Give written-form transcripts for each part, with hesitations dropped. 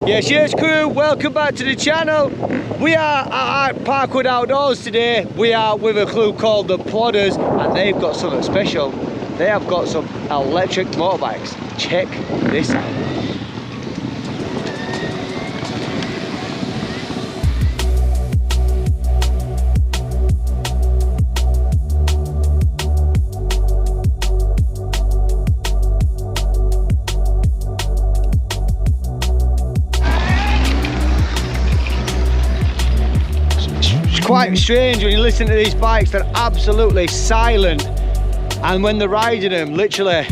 Yes crew, welcome back to the channel. We are at Parkwood Outdoors today. We are with a crew called the Ploders, and they've got something special. They have got some electric motorbikes. Check this out. Quite strange when you listen to these bikes. They're absolutely silent, and when they're riding them, literally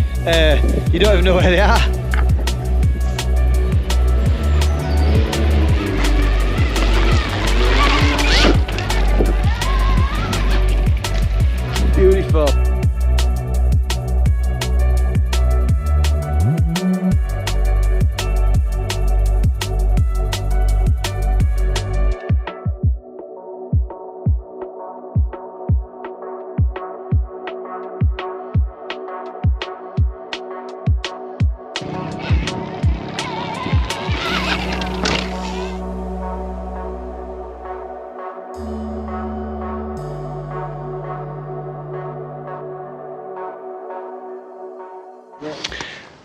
you don't even know where they are. Beautiful.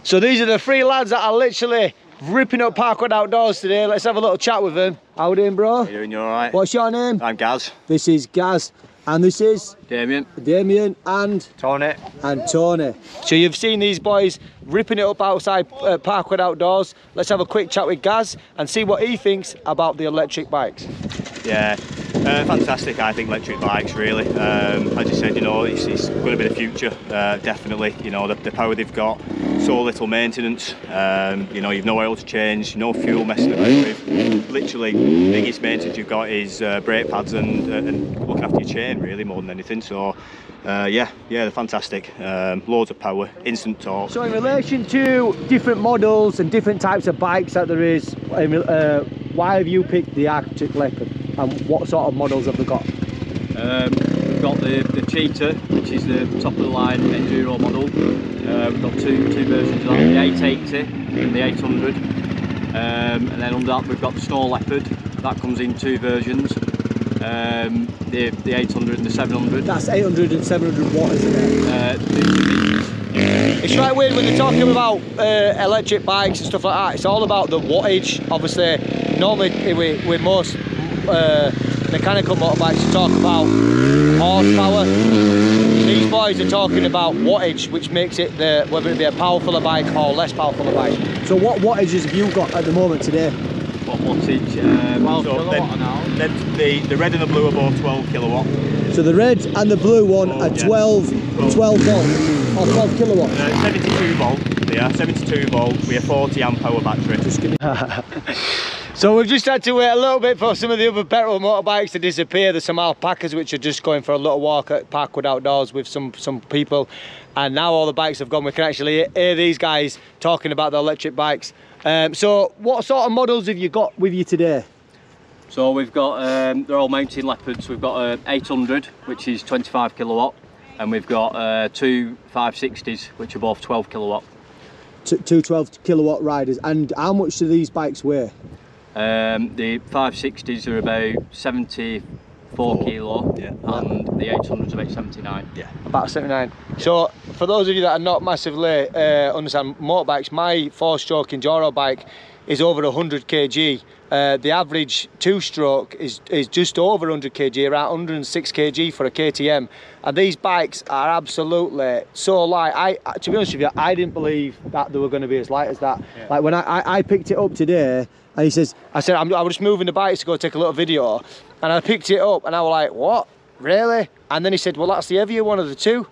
So these are the three lads that are literally ripping up Parkwood Outdoors today. Let's have a little chat with them. How you doing, bro? How you doing? You alright? What's your name? I'm Gaz. This is Gaz. And this is? Damien. Damien and? Tony. And Tony. So you've seen these boys ripping it up outside Parkwood Outdoors. Let's have a quick chat with Gaz and see what he thinks about the electric bikes. Yeah, fantastic. I think electric bikes really. As you said, you know, it's going to be the future. Definitely. You know, the power they've got, so little maintenance. You know, you've no oil to change, no fuel messing about with. Literally, the biggest maintenance you've got is brake pads and looking after your chain, really, more than anything. So, yeah, they're fantastic. Loads of power, instant torque. So in relation to different models and different types of bikes that there is, why have you picked the Artic Leppard, and what sort of models have they got? We've got the Cheetah, which is the top of the line Enduro model. We've got two versions of that, the 880 and the 800. And then under that we've got the Snow Leopard, that comes in two versions. The 800 and the 700. That's 800 and 700 watt, isn't it? It's right weird when they're talking about electric bikes and stuff like that. It's all about the wattage. Obviously, normally with most mechanical motorbikes you talk about horsepower. These boys are talking about wattage, which makes it whether it be a powerful bike or less powerful bike. So what wattages have you got at the moment today? What wattage? 12 kilowatt now. The red and the blue are both 12 kilowatt. So the red and the blue one are 12 volt or 12 kilowatt. 72 volt. They are 72 volt with a 40 amp hour battery. Just give me. So we've just had to wait a little bit for some of the other petrol motorbikes to disappear. There's some alpacas which are just going for a little walk at Parkwood Outdoors with some people, and now all the bikes have gone. We can actually hear these guys talking about the electric bikes. So what sort of models have you got with you today? So we've got, they're all mountain Leopards. We've got a 800, which is 25 kilowatt, and we've got two 560s, which are both 12 kilowatt. Two 12 kilowatt riders. And how much do these bikes weigh? The 560s are about 74 kilo, yeah, and the 800s about 79. Yeah, about 79. So for those of you that are not massively understand motorbikes, my 4-stroke Enduro bike is over 100 kg. The average 2-stroke is just over 100 kg, around 106 kg for a KTM. And these bikes are absolutely so light. To be honest with you, I didn't believe that they were going to be as light as that. Yeah. Like when I picked it up today, and he says, I was just moving the bikes to go take a little video, and I picked it up, and I was like, what? Really? And then he said, well, that's the heavier one of the two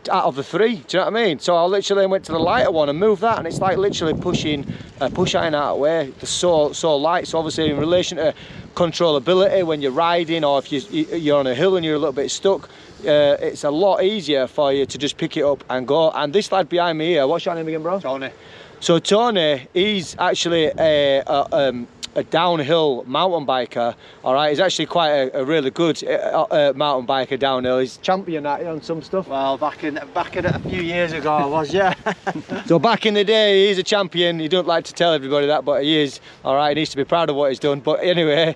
out of the three. Do you know what I mean? So I literally went to the lighter one and moved that, and it's like literally pushing a push iron out of the way. They're so light. So obviously in relation to controllability when you're riding, or if you're on a hill and you're a little bit stuck, it's a lot easier for you to just pick it up and go. And this lad behind me here, what's your name again, bro? Tony. So Tony, he's actually downhill mountain biker, all right, he's actually quite a really good mountain biker downhill. He's champion on some stuff. Well, back in a few years ago I was, yeah. So back in the day, he's a champion. He don't like to tell everybody that, but he is, all right. He needs to be proud of what he's done. But anyway,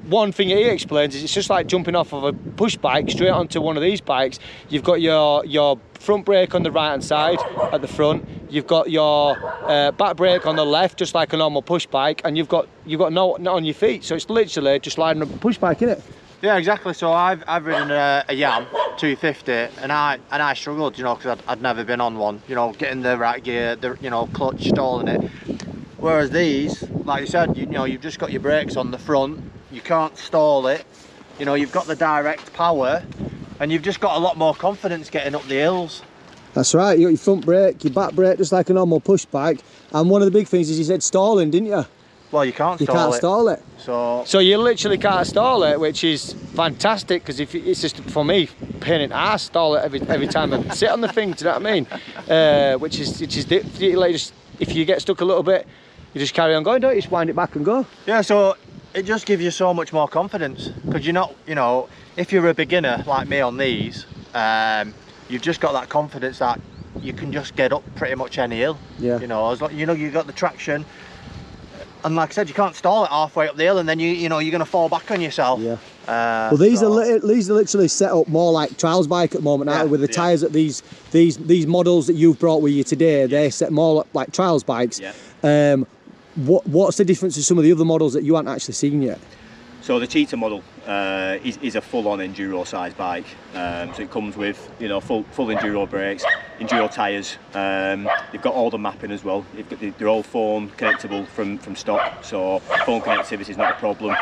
one thing he explains is it's just like jumping off of a push bike straight onto one of these bikes. You've got your front brake on the right hand side at the front. You've got your back brake on the left, just like a normal push bike, and you've got no on your feet. So it's literally just like a push bike, isn't it? Yeah, exactly. So I've ridden a Yam 250, and I struggled, you know, because I'd never been on one. You know, getting the right gear, the clutch, stalling it. Whereas these, like you said, you know, you've just got your brakes on the front. You can't stall it. You know, you've got the direct power, and you've just got a lot more confidence getting up the hills. That's right. You got your front brake, your back brake, just like a normal push bike. And one of the big things is you said stalling, didn't you? Well, you can't stall it. So you literally can't stall it, which is fantastic, because if it's just, for me, pain in the ass, stall it every time I sit on the thing. Do you know what I mean? Which is like, just if you get stuck a little bit, you just carry on going, don't you? Just wind it back and go. Yeah. So it just gives you so much more confidence, because you're not, you know, if you're a beginner like me on these, you've just got that confidence that you can just get up pretty much any hill. Yeah. You know, as long, you know, you've got the traction. And like I said, you can't stall it halfway up the hill, and then you're going to fall back on yourself. Yeah. Well, these are literally set up more like trials bike at the moment, aren't they? With the tyres that these models that you've brought with you today, they're set more like trials bikes. Yeah. What's the difference to some of the other models that you haven't actually seen yet? So the Cheetah model is a full-on enduro size bike. So it comes with, you know, full enduro brakes, enduro tyres. You've got all the mapping as well. They're all phone connectable from stock. So phone connectivity is not a problem.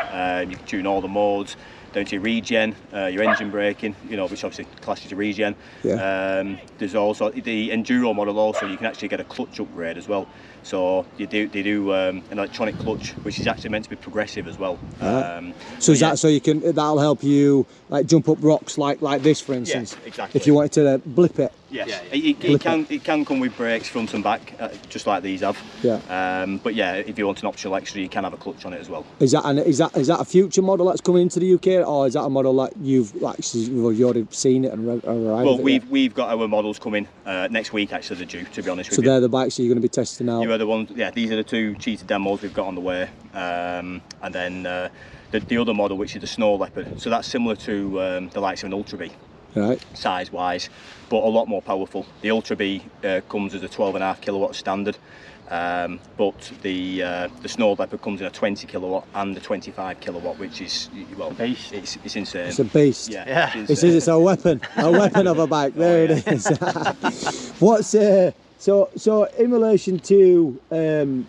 You can tune all the modes down to your regen, your engine braking, you know, which obviously classes your regen. Yeah. There's also the enduro model. Also, you can actually get a clutch upgrade as well. So they do an electronic clutch, which is actually meant to be progressive as well. So is that so you can, that'll help you like jump up rocks like this, for instance? Yeah, exactly. If you wanted to blip it. Yes, yeah. It can come with brakes front and back, just like these have. Yeah. But yeah, if you want an optional extra, you can have a clutch on it as well. Is that a future model that's coming into the UK, or is that a model that you've already seen it and arrived? Well, we've got our models coming next week. Actually, they're due, to be honest with you. So they're the bikes that you're going to be testing out. You are the ones. Yeah, these are the two Cheetah demos we've got on the way, and then the other model, which is the Snow Leopard. So that's similar to the likes of an Ultra B. Right. Size wise, but a lot more powerful. The Ultra B comes as a 12.5 kilowatt standard, but the Snow Leopard comes in a 20 kilowatt and a 25 kilowatt, which is, well, it's insane. It's a beast. Yeah. It's a weapon of a bike. There it is. What's so in relation to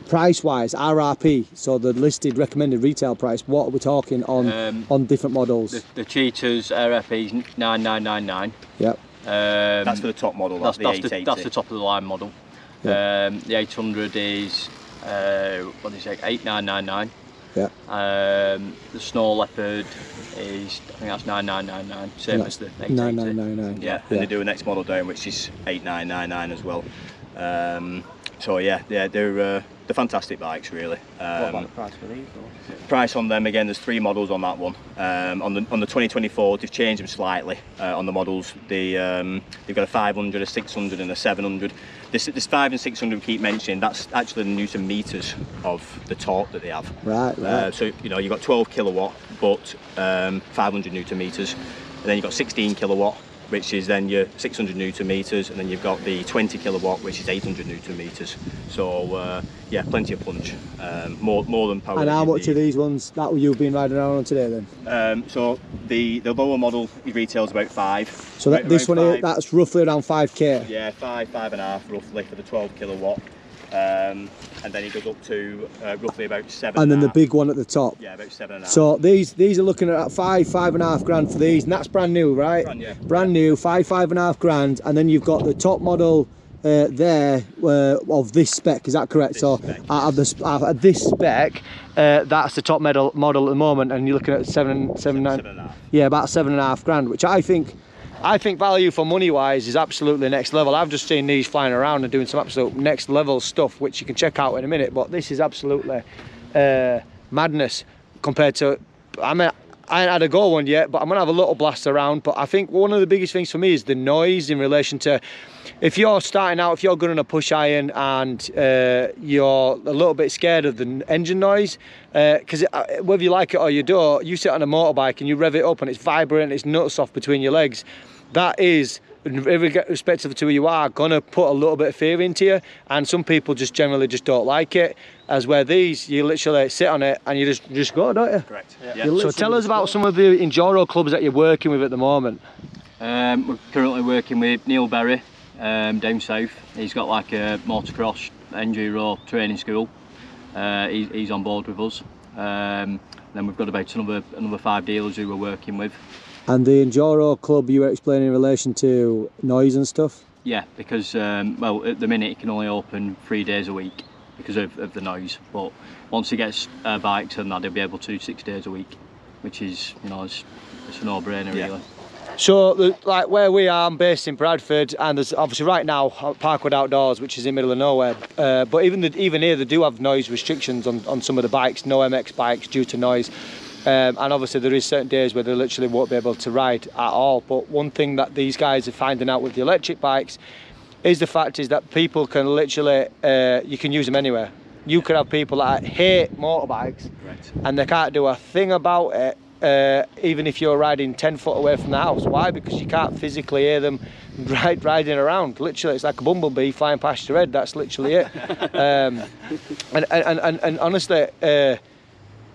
price wise, RRP, so the listed recommended retail price, what are we talking on different models? The Cheetah's RRP is 9999. Yep. That's for the top model. That's the top of the line model. Yep. The 800 is what did you say, 8999. Yeah. The Snow Leopard is, I think that's 9999, same as the 880. 9999. Yeah. And they do a next model down, which is 8999 as well. So yeah, they're fantastic bikes, really. What about the price for these? Price on them, again, there's 3 models on that one. On the 2024, they've changed them slightly on the models. They've got a 500, a 600 and a 700. This 5 and 600 we keep mentioning, that's actually the Newton meters of the torque that they have. Right. So, you know, you've got 12 kilowatt, but 500 Newton meters. And then you've got 16 kilowatt, which is then your 600 Newton meters, and then you've got the 20 kilowatt, which is 800 Newton meters. So yeah, plenty of punch, more than power. And how much are these ones that you've been riding around on today then? So the lower model retails about 5. So this one here, that's roughly around 5k. Yeah, 5.5 roughly for the 12 kilowatt. And then it goes up to roughly about 7. And then the big one at the top. Yeah, about 7.5. So these are looking at 5.5 grand for these, and that's brand new, right? Brand new, 5.5 grand, and then you've got the top model there of this spec. Is that correct? So out of this spec, that's the top model at the moment, and you're looking at 7.5. Yeah, about 7.5 grand, which I think I think value for money wise is absolutely next level. I've just seen these flying around and doing some absolute next level stuff, which you can check out in a minute, but this is absolutely madness compared to, I mean, I ain't had a go one yet, but I'm gonna have a little blast around. But I think one of the biggest things for me is the noise in relation to, if you're starting out, if you're going on a push iron and you're a little bit scared of the engine noise, because whether you like it or you don't, you sit on a motorbike and you rev it up and it's vibrant, it's nuts off between your legs. That is, irrespective of who you are, gonna put a little bit of fear into you, and some people just generally just don't like it. As where these, you literally sit on it and you just go, don't you? Correct. Yeah. So tell us about some of the enduro clubs that you're working with at the moment. We're currently working with Neil Berry down south. He's got like a motocross enduro training school. He's on board with us. Then we've got about another 5 dealers who we're working with. And the enduro club you were explaining in relation to noise and stuff? Yeah, because well, at the minute it can only open 3 days a week because of the noise. But once he gets bikes and that, he'll be able to 6 days a week, which is, you know, it's a no-brainer really. So, like where we are, I'm based in Bradford, and there's obviously right now Parkwood Outdoors, which is in the middle of nowhere. But even here, they do have noise restrictions on some of the bikes, no MX bikes due to noise. And obviously there is certain days where they literally won't be able to ride at all. But one thing that these guys are finding out with the electric bikes is the fact is that people can literally, you can use them anywhere. You could have people that hate motorbikes, right, and they can't do a thing about it. Even if you're riding 10 foot away from the house. Why? Because you can't physically hear them riding around. Literally, it's like a bumblebee flying past your head. That's literally it. And honestly,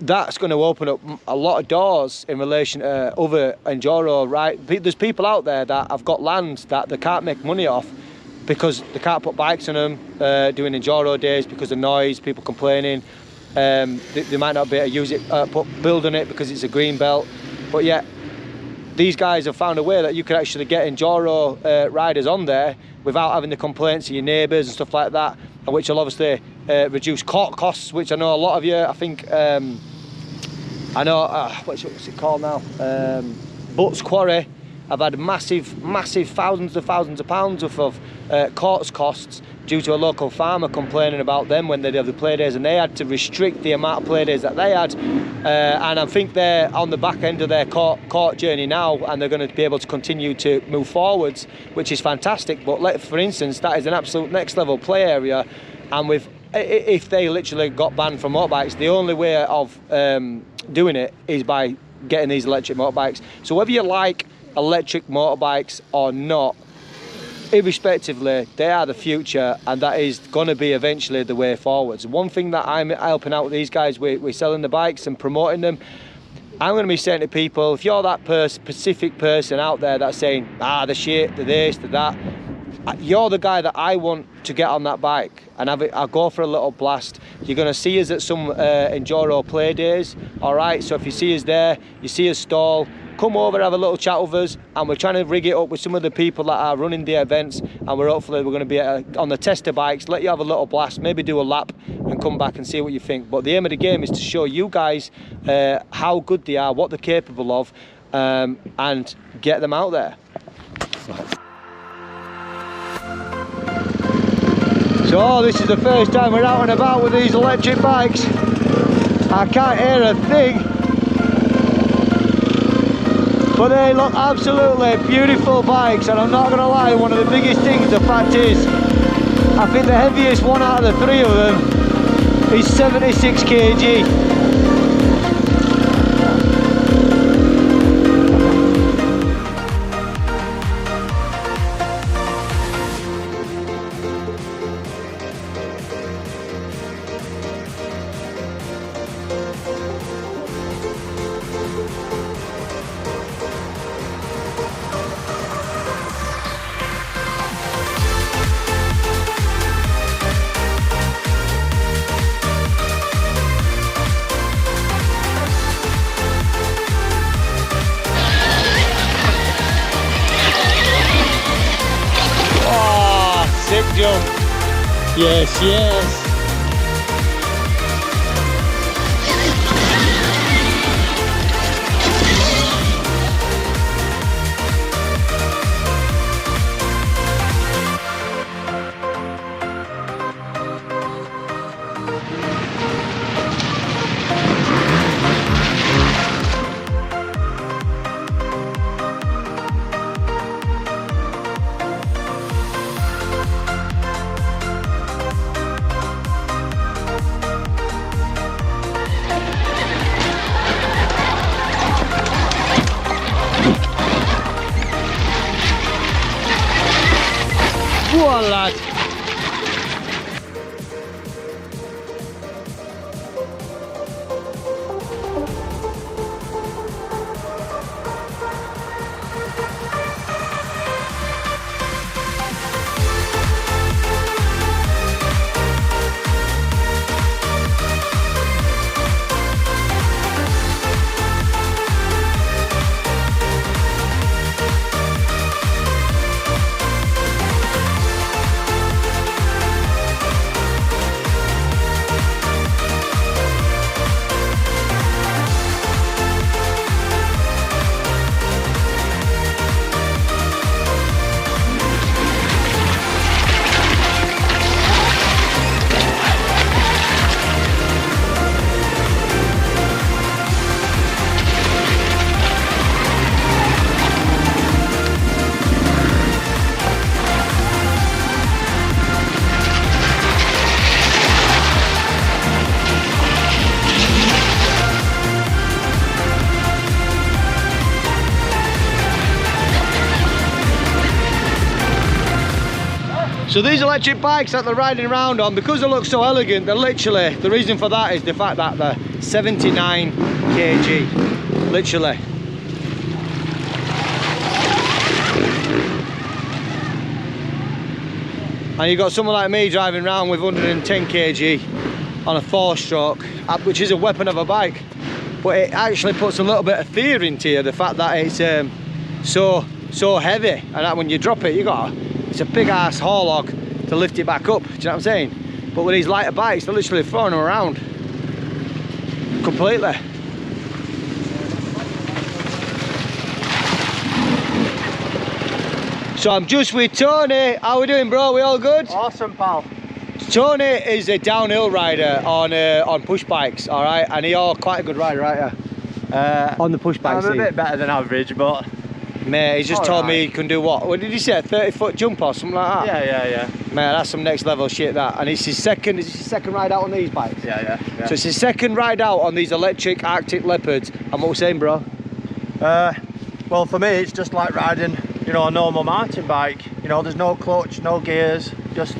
that's going to open up a lot of doors in relation to other enduro. Right? There's people out there that have got land that they can't make money off because they can't put bikes on them, doing enduro days because of noise, people complaining. They might not be able to use it, build on it because it's a green belt, but yet these guys have found a way that you can actually get enduro riders on there without having the complaints of your neighbours and stuff like that, and which will obviously reduce costs, which I know a lot of you, I think, I know, what's it called now, Butts Quarry, have had massive thousands of pounds worth of courts costs due to a local farmer complaining about them when they did the play days, and they had to restrict the amount of play days that they had. And I think they're on the back end of their court journey now, and they're going to be able to continue to move forwards, which is fantastic. But for instance, that is an absolute next level play area, and if they literally got banned from motorbikes, the only way of doing it is by getting these electric motorbikes. So whether you like electric motorbikes or not, irrespectively, they are the future, and that is going to be eventually the way forwards. One thing that I'm helping out with these guys, we're selling the bikes and promoting them. I'm going to be saying to people, if you're that specific person out there that's saying, the shit, the this, the that, you're the guy that I want to get on that bike and I'll go for a little blast. You're going to see us at some enduro play days, all right? So if you see us there, you see us stall, come over, have a little chat with us, and we're trying to rig it up with some of the people that are running the events, and hopefully we're going to be on the tester bikes, let you have a little blast, maybe do a lap and come back and see what you think. But the aim of the game is to show you guys how good they are, what they're capable of, and get them out there. Right. So this is the first time we're out and about with these electric bikes. I can't hear a thing, but they look absolutely beautiful bikes, and I'm not going to lie, one of the biggest things, the fact is, I think the heaviest one out of the 3 of them is 76 kg. Sick jump. Yes, yes. on, lad. So these electric bikes that they're riding around on, because they look so elegant, they're literally, the reason for that is the fact that they're 79 kg, literally. And you've got someone like me driving around with 110 kg on a 4-stroke, which is a weapon of a bike. But it actually puts a little bit of fear into you, the fact that it's so heavy, and that when you drop it, it's a big ass haul log to lift it back up. Do you know what I'm saying? But with these lighter bikes, they're literally throwing them around completely. So I'm just with Tony. How we doing, bro? We all good? Awesome, pal. Tony is a downhill rider on push bikes, all right, and you're quite a good rider, right? On the push bikes. I'm a bit better than average, but mate, he's just told me he can do what did he say, a 30-foot jump or something like that? Yeah. Mate, that's some next level shit, that. And it's his second ride out on these bikes? Yeah. So it's his second ride out on these electric Arctic Leopards. And what we're saying, bro? Well, for me, it's just like riding, a normal mountain bike. There's no clutch, no gears, just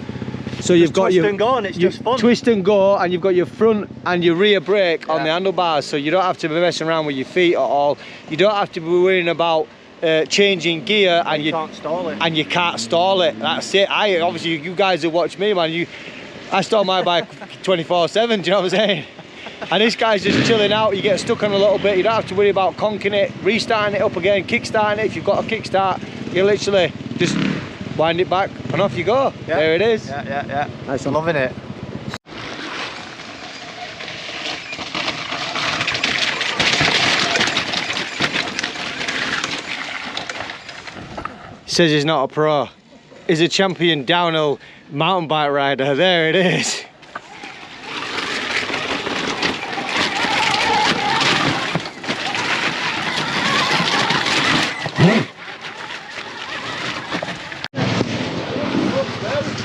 so you've got twist your and go, and it's just fun. Twist and go, and you've got your front and your rear brake on the handlebars, so you don't have to be messing around with your feet at all. You don't have to be worrying about changing gear, and you can't stall it. And you can't stall it. That's it. Obviously, you guys who watch me, man, I stall my bike 24/7. Do you know what I'm saying? And this guy's just chilling out. You get stuck on a little bit. You don't have to worry about conking it, restarting it up again, kickstarting it. If you've got a kickstart, you literally just wind it back and off you go. Yeah. There it is. Yeah. Nice. I'm loving it. Says he's not a pro. He's a champion downhill mountain bike rider. There it is.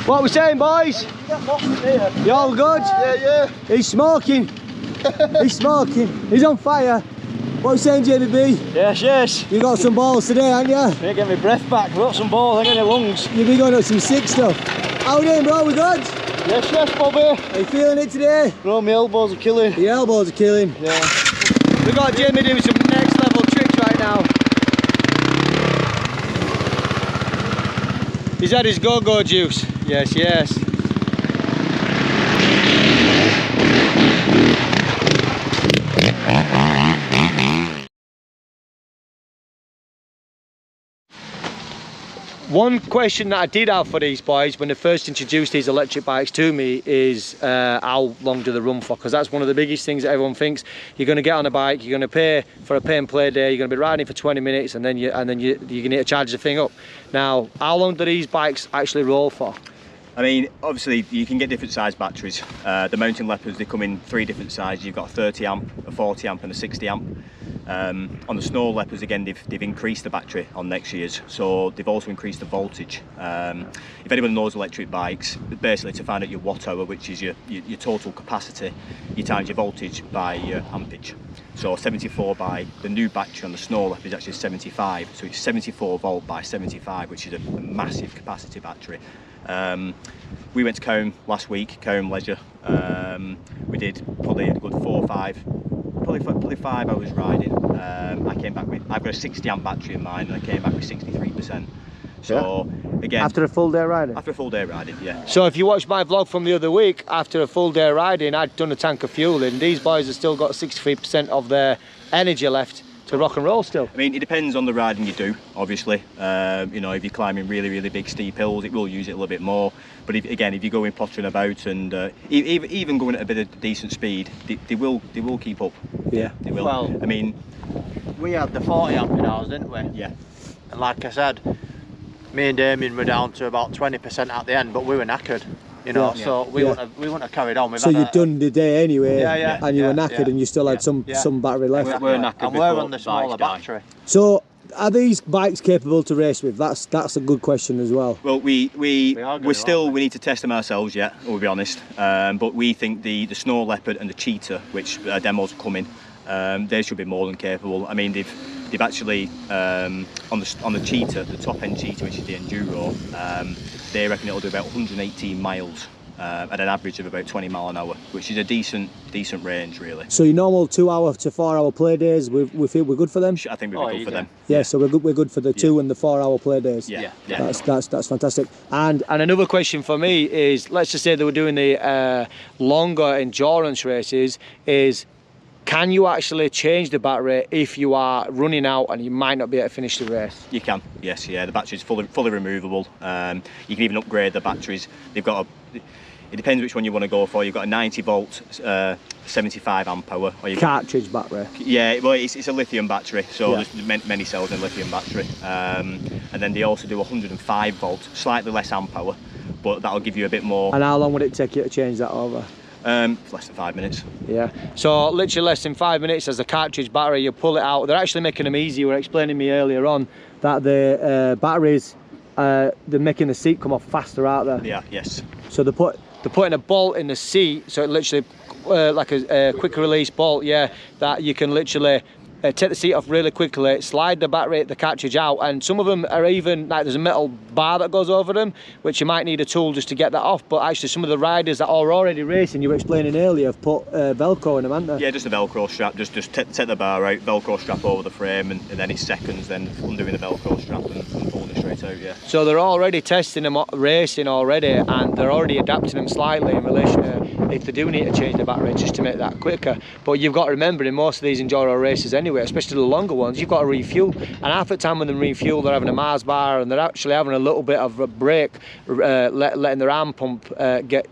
What are we saying, boys? You all good? Yeah. He's smoking. He's smoking. He's on fire. What are you saying, Jamie B? Yes. You got some balls today, haven't you? Can't get my breath back. I've got some balls, I got any lungs. You've been going up some sick stuff. How are you doing, bro? We good? Yes, Bobby. Are you feeling it today? Bro, my elbows are killing. Your elbows are killing. Yeah. We got Jamie doing some next level tricks right now. He's had his go-go juice. Yes. One question that I did have for these boys when they first introduced these electric bikes to me is how long do they run for? Because that's one of the biggest things that everyone thinks. You're going to get on a bike, you're going to pay for a pay and play day, you're going to be riding for 20 minutes, and then you're going to charge the thing up. Now, how long do these bikes actually roll for? I mean, obviously you can get different size batteries. The Mountain Leopards, they come in 3 different sizes. You've got a 30 amp, a 40 amp and a 60 amp. On the Snow Leopards, again, they've increased the battery on next year's, so they've also increased the voltage. If anyone knows electric bikes, basically to find out your watt hour, which is your total capacity, you times your voltage by your ampage. So 74 by the new battery on the Snow Leopard is actually 75, so it's 74 volt by 75, which is a massive capacity battery. We went to Combe last week, Combe Leisure. We did probably a good 4 or 5, probably 5 hours riding. I came back with, I've got a 60 amp battery in mine, and I came back with 63%. So again, After a full day riding? After a full day riding, yeah. So if you watch my vlog from the other week, after a full day riding, I'd done a tank of fuel in. These boys have still got 63% of their energy left to rock and roll still. I mean, it depends on the riding you do, obviously. You know, if you're climbing really big steep hills, it will use it a little bit more. But if you're going pottering about and even going at a bit of decent speed, they will keep up. Yeah, they will. Well, I mean, we had the 40 amp in ours, didn't we? Yeah. And like I said, me and Damien were down to about 20% at the end, but we were knackered. You know, so we wouldn't have carried on. So you'd done the day anyway, and you were knackered, and you still had some battery left. We're knackered and we're on the smaller battery. So are these bikes capable to race with? That's a good question as well. Well, we need to test them ourselves yet, we'll be honest. But we think the Snow Leopard and the Cheetah, which demos are coming, they should be more than capable. I mean, they've actually on the Cheetah, the top end Cheetah, which is the Enduro, they reckon it'll do about 118 miles at an average of about 20 mile an hour, which is a decent range, really. So your normal 2 hour to 4 hour play days, we feel we're good for them? I think we're good for them. Yeah, so we're good for the 2 and the 4 hour play days. Yeah. That's fantastic. And another question for me is, let's just say they were doing the longer endurance races, is can you actually change the battery if you are running out and you might not be able to finish the race? You can, yes, yeah. The battery's fully removable. You can even upgrade the batteries. They've got it depends which one you want to go for. You've got a 90 volt, 75 amp hour. Or Cartridge battery? Yeah, well, it's a lithium battery, so there's many cells in a lithium battery. And then they also do 105 volt, slightly less amp hour, but that'll give you a bit more. And how long would it take you to change that over? Less than 5 minutes. Yeah, so literally less than 5 minutes as a cartridge battery, you pull it out. They're actually making them easy. You were explaining me earlier on that the batteries, they're making the seat come off faster out there. Yeah, yes. So they're putting a bolt in the seat, so it literally like a quick release bolt, that you can literally take the seat off really quickly, slide the cartridge out, and some of them are even like there's a metal bar that goes over them, which you might need a tool just to get that off. But actually, some of the riders that are already racing, you were explaining earlier, have put Velcro in them, haven't they? Yeah, just a Velcro strap. Just take the bar out, Velcro strap over the frame, and then it's seconds. Then undoing the Velcro strap and pulling it straight out. Yeah. So they're already testing them racing already, and they're already adapting them slightly in relation to if they do need to change the battery just to make that quicker. But you've got to remember, in most of these enduro races anyway, especially the longer ones, you've got to refuel, and half the time when they refuel, they're having a Mars bar and they're actually having a little bit of a break, letting their arm pump get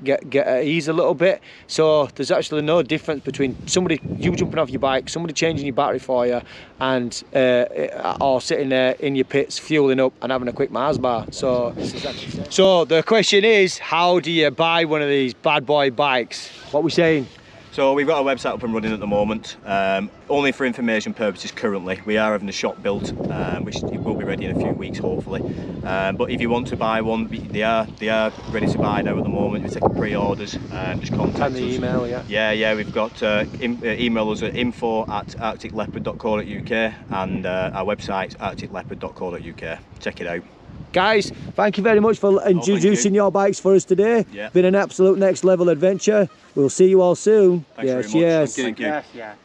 ease a little bit. So there's actually no difference between you jumping off your bike, somebody changing your battery for you, and or sitting there in your pits fueling up and having a quick Mars bar. So the question is, how do you buy one of these bad boy bikes? What are we saying? So we've got a website up and running at the moment, only for information purposes currently. We are having a shop built, which will be ready in a few weeks hopefully. But if you want to buy one, they are ready to buy now at the moment. We're taking pre-orders, just contact us. And the email, Yeah, we've got email us at info@articleopard.co.uk and our website's articleopard.co.uk. Check it out. Guys, thank you very much for introducing your bikes for us today. Yeah. Been an absolute next level adventure. We'll see you all soon. Thanks very much. Cheers. Thank you. Yes.